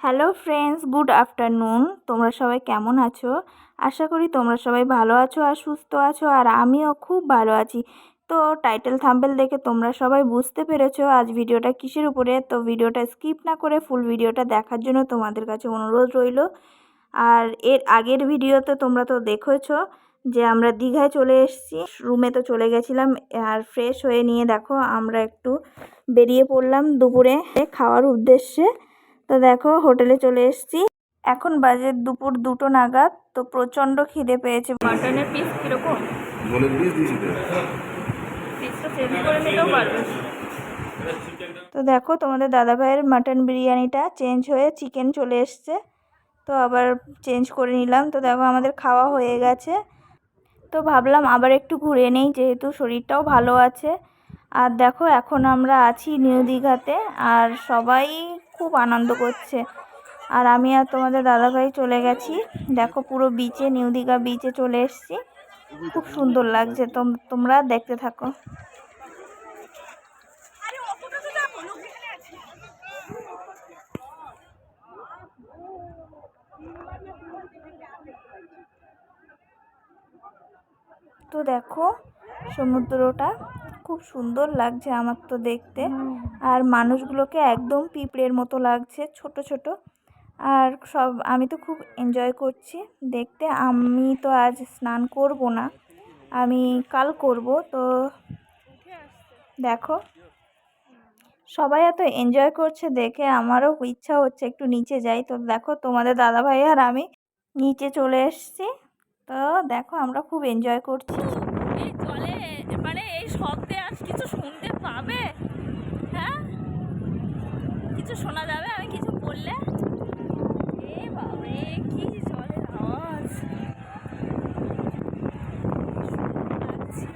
Hello friends, good afternoon. তোমরা সবাই কেমন আছো? আশা করি তোমরা সবাই ভালো আছো আর সুস্থ আছো, আর আমিও খুব ভালো আছি। তো টাইটেল থাম্বনেল দেখে তোমরা সবাই বুঝতে পেরেছো আজ ভিডিওটা কিসের উপরে। তো ভিডিওটা স্কিপ না করে ফুল ভিডিওটা দেখার জন্য তোমাদের কাছে অনুরোধ রইল। আর এর আগের ভিডিওতে তোমরা তো দেখেছো যে আমরা দীঘায় চলে এসেছি, রুমে তো চলে গেছিলাম। আর ফ্রেশ হয়ে নিয়ে দেখো আমরা একটু বেরিয়ে পড়লাম দুপুরে খাওয়ার উদ্দেশ্যে। তো দেখো হোটেলে চলে এসেছি, এখন বাজে দুপুর 2টো নাগাদ। তো প্রচণ্ড খিদে পেয়েছে। মাটনের পিস কীরকম বলে পিস দিয়েছি তো। পিসটা চেঞ্জ করে নিতেও পারবে। তো দেখো তোমাদের দাদাভাইয়ের মাটন বিরিয়ানিটা চেঞ্জ হয়ে চিকেন চলে এসছে, তো আবার চেঞ্জ করে নিলাম। তো দেখো আমাদের খাওয়া হয়ে গেছে, তো ভাবলাম আবার একটু ঘুরে নেই যেহেতু শরীরটাও ভালো আছে। আর দেখো এখন আমরা আছি নিউ দীঘাতে, আর সবাই খুব আনন্দ করছে। আর আমি আর তোমাদের দাদাভাই চলে গেছি দেখো পুরো বিচে, নিউ দীঘা বিচে চলে এসেছি। খুব সুন্দর লাগছে, তোমরা দেখতে থাকো। তো দেখো সমুদ্রটা খুব সুন্দর লাগছে আমার তো দেখতে, আর মানুষগুলোকে একদম পিঁপড়ের মতো লাগছে, ছোট ছোট। আর আমি তো খুব এনজয় করছি দেখতে। আমি তো আজ স্নান করব না, আমি কাল করব। তো দেখো সবাই এত এনজয় করছে দেখে আমারও ইচ্ছা হচ্ছে একটু নিচে যাই। তো দেখো তোমাদের দাদাভাই আর আমি নিচে চলে এসেছি। তো দেখো আমরা খুব এনজয় করছি। এই জলে মানে এই শব্দে আজ কিছু শুনতে পাবে? হ্যাঁ, কিছু শোনা যাবে আমি কিছু বললে? এ বাবারে, কি জলের আওয়াজ! লাগছে।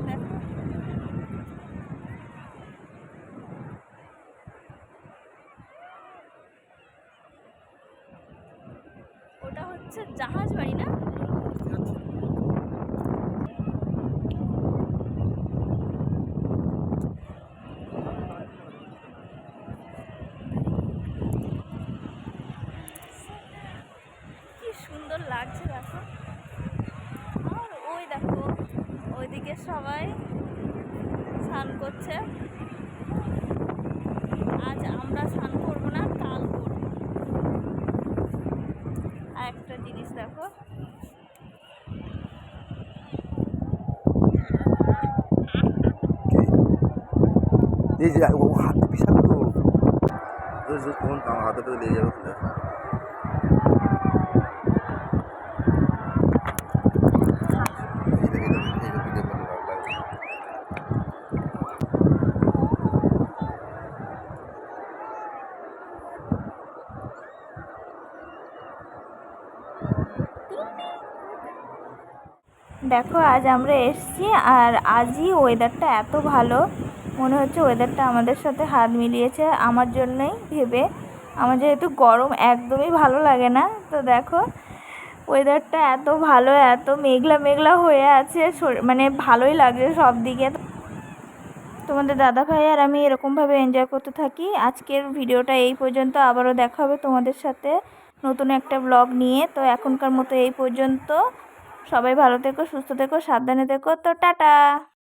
দেখো ওটা হচ্ছে জাহাজ বাড়ি না? কি সুন্দর লাগছে দেখো। আর ওই দেখো ওইদিকে সবাই স্নান করছে। আজ আমরা স্নান করবো না, কাল করবো। আর একটা জিনিস দেখো, এই যে ও হাতে বিশাল তো কোন আমার হাতে তো লেগে যাবে। দেখো আজ আমরা এসেছি, আর আজই ওয়েদারটা এত ভালো, মনে হচ্ছে ওয়েদারটা আমাদের সাথে হাত মিলিয়েছে আমার জন্যই ভেবে। আমার যেহেতু গরম একদমই ভালো লাগে না, তো দেখো ওয়েদারটা এত ভালো, এত মেঘলা মেঘলা হয়ে আছে, মানে ভালোই লাগছে সব দিকে। তোমাদের দাদাভাই আর আমি এরকমভাবে এনজয় করতে থাকি। আজকের ভিডিওটা এই পর্যন্ত, আবারও দেখা হবে তোমাদের সাথে নতুন একটা ব্লগ নিয়ে। তো এখনকার মতো এই পর্যন্ত, সবাই ভালো থেকো, সুস্থ থেকো, সাবধানে থেকো। তো টাটা।